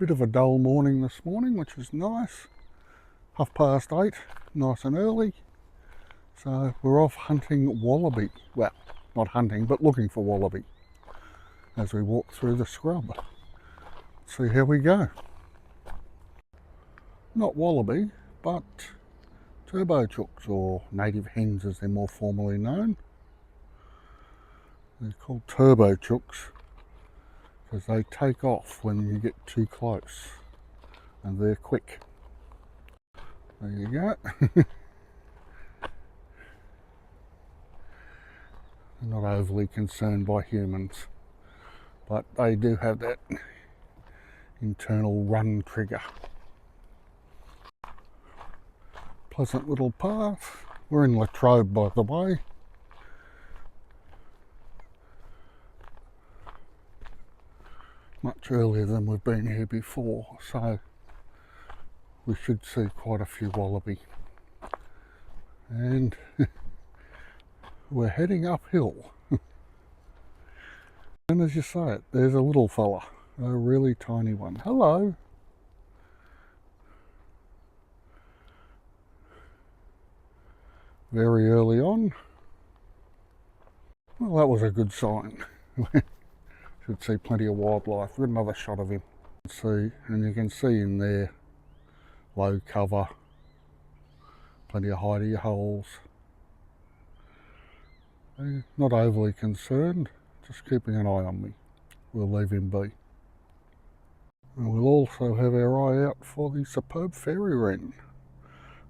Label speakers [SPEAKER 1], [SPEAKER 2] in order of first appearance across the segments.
[SPEAKER 1] Bit of a dull morning this morning, which was nice. 8:30, nice and early. So we're off hunting wallaby. Well, not hunting, but looking for wallaby as we walk through the scrub. See how we go. Not wallaby, but turbo chooks, or native hens as they're more formally known. They're called turbo chooks because they take off when you get too close, and they're quick. There you go. Not overly concerned by humans, but they do have that internal run trigger. Pleasant little path. We're in Latrobe, by the way. Much earlier than we've been here before, so we should see quite a few wallaby. And we're heading uphill. And as you say it, there's a little fella, a really tiny one. Hello. Very early on. Well, that was a good sign. Should see plenty of wildlife. We've got another shot of him. See, and you can see in there, low cover, plenty of hidey holes. Not overly concerned, just keeping an eye on me. We'll leave him be. And we'll also have our eye out for the superb fairy wren.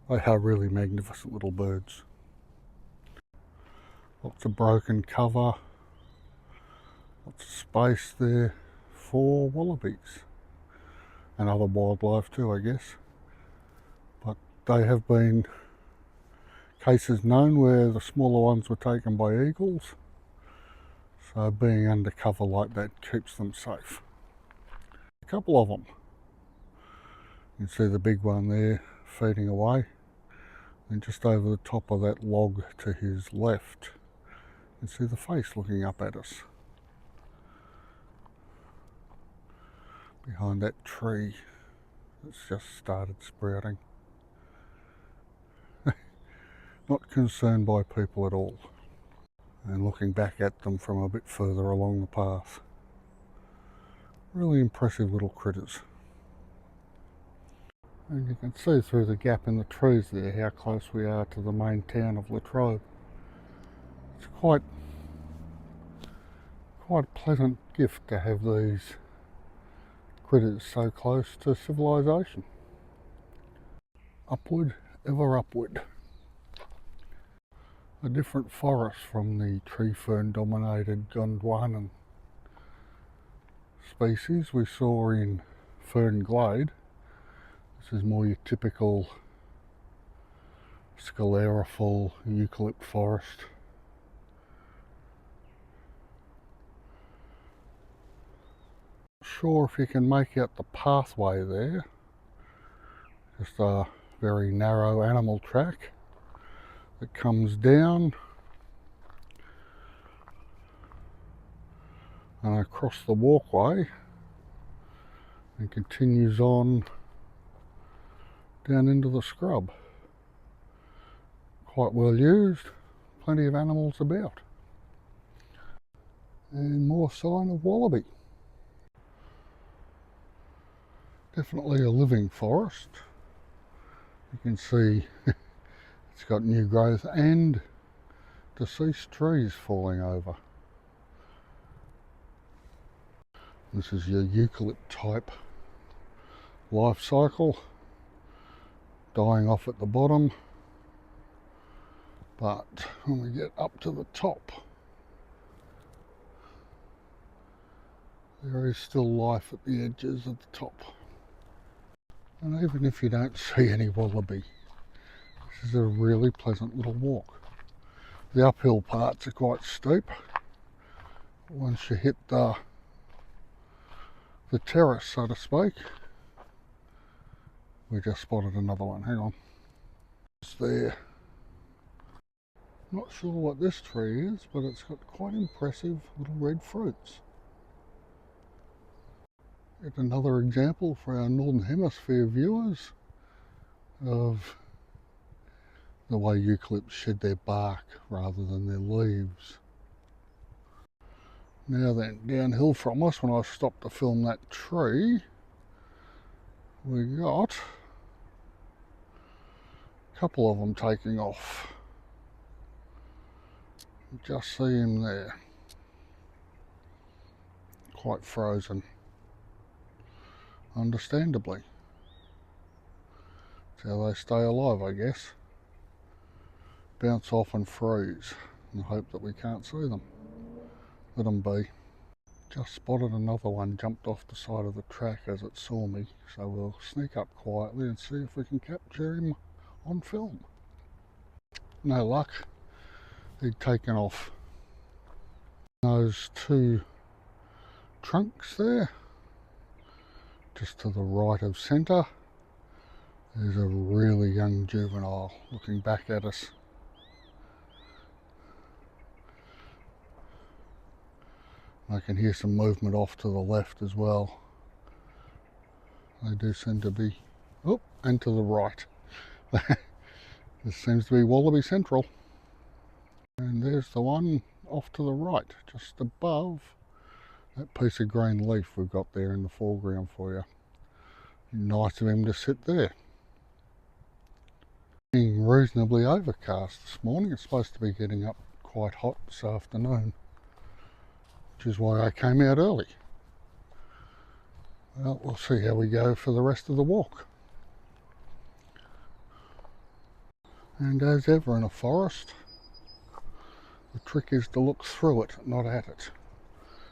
[SPEAKER 1] They are really magnificent little birds. Lots of broken cover, lots of space there for wallabies and other wildlife too, I guess. But they have been cases known where the smaller ones were taken by eagles, so being under cover like that keeps them safe. A couple of them. You can see the big one there feeding away, and just over the top of that log to his left, you can see the face looking up at us. Behind that tree that's just started sprouting. Not concerned by people at all. And looking back at them from a bit further along the path. Really impressive little critters. And you can see through the gap in the trees there how close we are to the main town of Latrobe. It's quite a pleasant gift to have these critters so close to civilization. Upward, ever upward. A different forest from the tree fern dominated Gondwanan species we saw in Fern Glade. This is more your typical sclerophyll eucalypt forest. Not sure if you can make out the pathway there. Just a very narrow animal track that comes down and across the walkway and continues on down into the scrub. Quite well used, plenty of animals about. And more sign of wallaby. Definitely a living forest. You can see it's got new growth and deceased trees falling over. This is your eucalypt type life cycle, dying off at the bottom, but when we get up to the top, there is still life at the edges of the top. And even if you don't see any wallaby, this is a really pleasant little walk. The uphill parts are quite steep. Once you hit the terrace, so to speak, we just spotted another one. Hang on. It's there. Not sure what this tree is, but it's got quite impressive little red fruits. Yet another example for our Northern Hemisphere viewers of the way eucalypts shed their bark rather than their leaves. Now then, downhill from us, when I stopped to film that tree, we got a couple of them taking off. Just see him there, quite frozen, understandably. That's how they stay alive, I guess. Bounce off and freeze and hope that we can't see them. Let them be. Just spotted another one jumped off the side of the track as it saw me, so we'll sneak up quietly and see if we can capture him on film. No luck, he'd taken off. Those two trunks there, just to the right of centre, there's a really young juvenile looking back at us. I can hear some movement off to the left as well. They do seem to be, oh, and to the right. This seems to be Wallaby Central. And there's the one off to the right, just above that piece of green leaf we've got there in the foreground for you. Nice of him to sit there. Being reasonably overcast this morning. It's supposed to be getting up quite hot this afternoon, which is why I came out early. Well, we'll see how we go for the rest of the walk. And as ever in a forest, the trick is to look through it, not at it,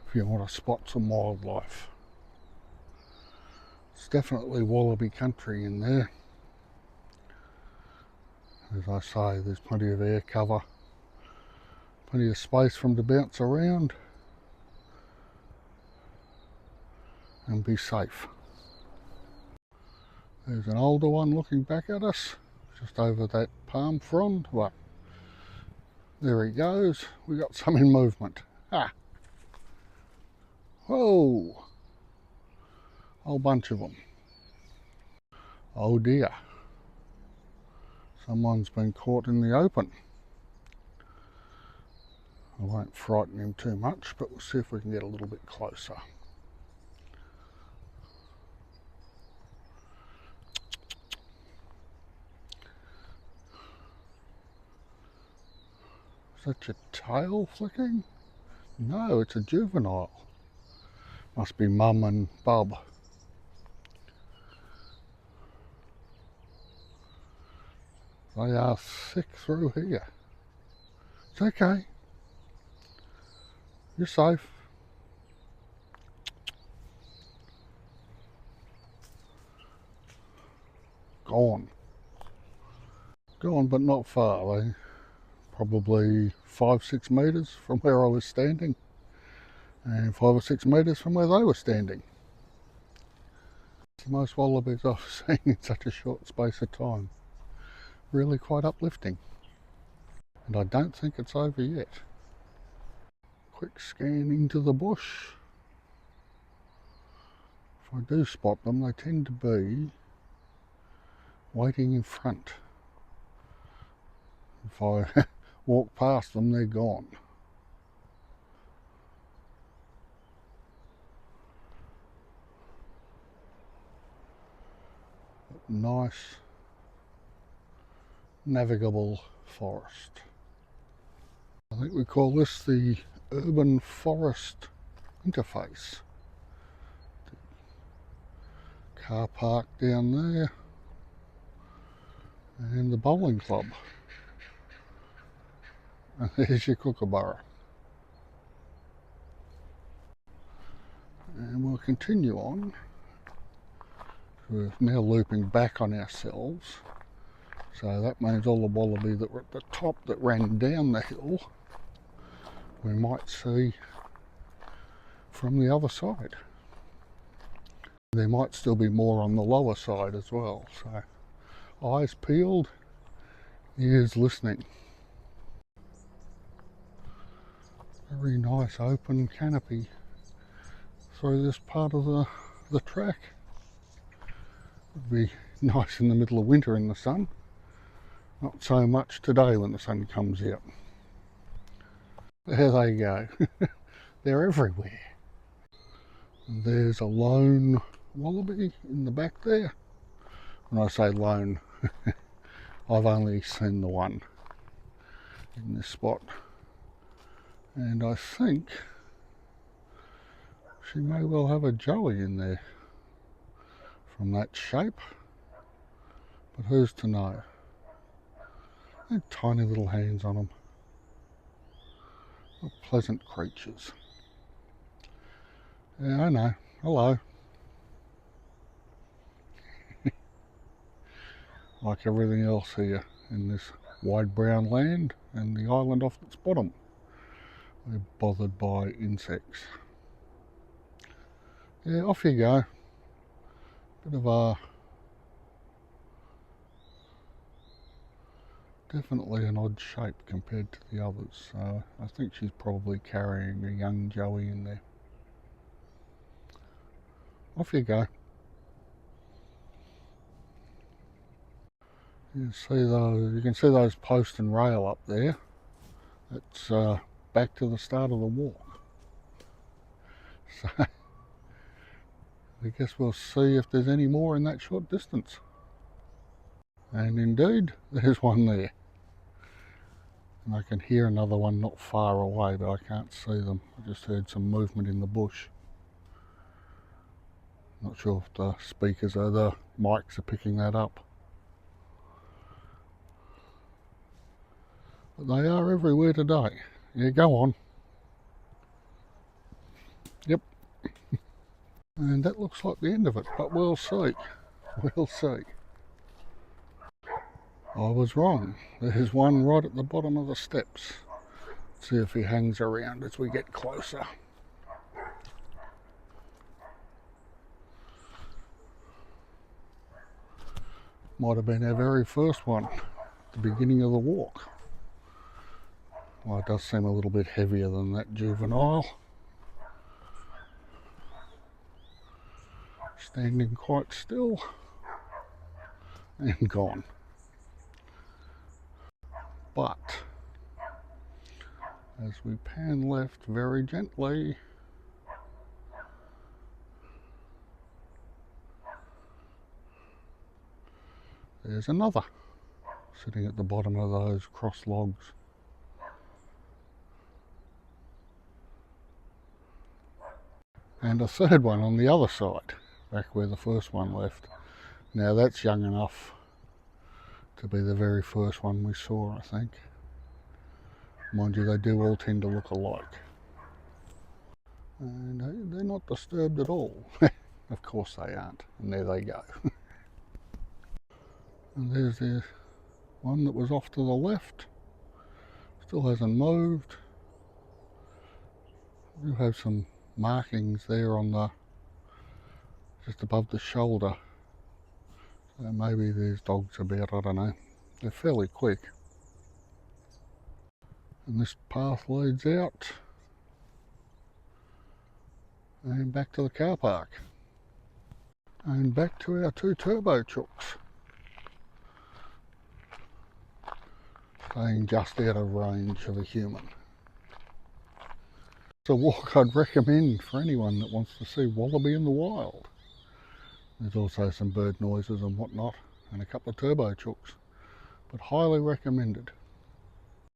[SPEAKER 1] if you want to spot some wildlife. It's definitely wallaby country in there. As I say, there's plenty of air cover, plenty of space for them to bounce around and be safe. There's an older one looking back at us, just over that palm frond. Well, there he goes. We got some in movement. Ah! Whoa! Whole bunch of them. Oh dear. Someone's been caught in the open. I won't frighten him too much, but we'll see if we can get a little bit closer. Is that your tail flicking? No, it's a juvenile. Must be Mum and Bub. They are thick through here. It's okay. You're safe. Gone. Gone, but not far. They probably 5-6 metres from where I was standing, and 5 or 6 metres from where they were standing. It's the most wallabies I've seen in such a short space of time. Really quite uplifting. And I don't think it's over yet. Quick scan into the bush. If I do spot them, they tend to be waiting in front. If I walk past them, they're gone. Nice navigable forest. I think we call this the urban forest interface. The car park down there and the bowling club. And there's your kookaburra. And we'll continue on. We're now looping back on ourselves. So that means all the wallaby that were at the top that ran down the hill, we might see from the other side. There might still be more on the lower side as well. So eyes peeled, ears listening. Very nice open canopy through this part of the the track. It'd be nice in the middle of winter in the sun. Not so much today when the sun comes out. There they go. They're everywhere. And there's a lone wallaby in the back there. When I say lone, I've only seen the one in this spot. And I think she may well have a joey in there from that shape. But who's to know? They're tiny little hands on them. What pleasant creatures. Yeah, I know. Hello. Like everything else here in this wide brown land and the island off its bottom, we're bothered by insects. Yeah, off you go. Bit of a definitely an odd shape compared to the others, so I think she's probably carrying a young joey in there. Off you go. You can see those post and rail up there. It's back to the start of the walk. So I guess we'll see if there's any more in that short distance. And indeed, there's one there. And I can hear another one not far away, but I can't see them. I just heard some movement in the bush. Not sure if the speakers or the mics are picking that up. But they are everywhere today. Yeah, go on. Yep. And that looks like the end of it, but we'll see. We'll see. I was wrong. There's one right at the bottom of the steps. Let's see if he hangs around as we get closer. Might have been our very first one at the beginning of the walk. Well, it does seem a little bit heavier than that juvenile. Standing quite still and gone. But as we pan left very gently, there's another sitting at the bottom of those cross logs. And a third one on the other side, back where the first one left. Now that's young enough to be the very first one we saw, I think. Mind you, they do all tend to look alike. And they're not disturbed at all. Of course they aren't. And there they go. And there's the one that was off to the left. Still hasn't moved. We do have some markings there on the just above the shoulder. So maybe there's dogs about, I don't know. They're fairly quick. And this path leads out and back to the car park. And back to our two turbo chooks. Staying just out of range of a human. It's a walk I'd recommend for anyone that wants to see wallaby in the wild. There's also some bird noises and whatnot, and a couple of turbo chooks, but highly recommended.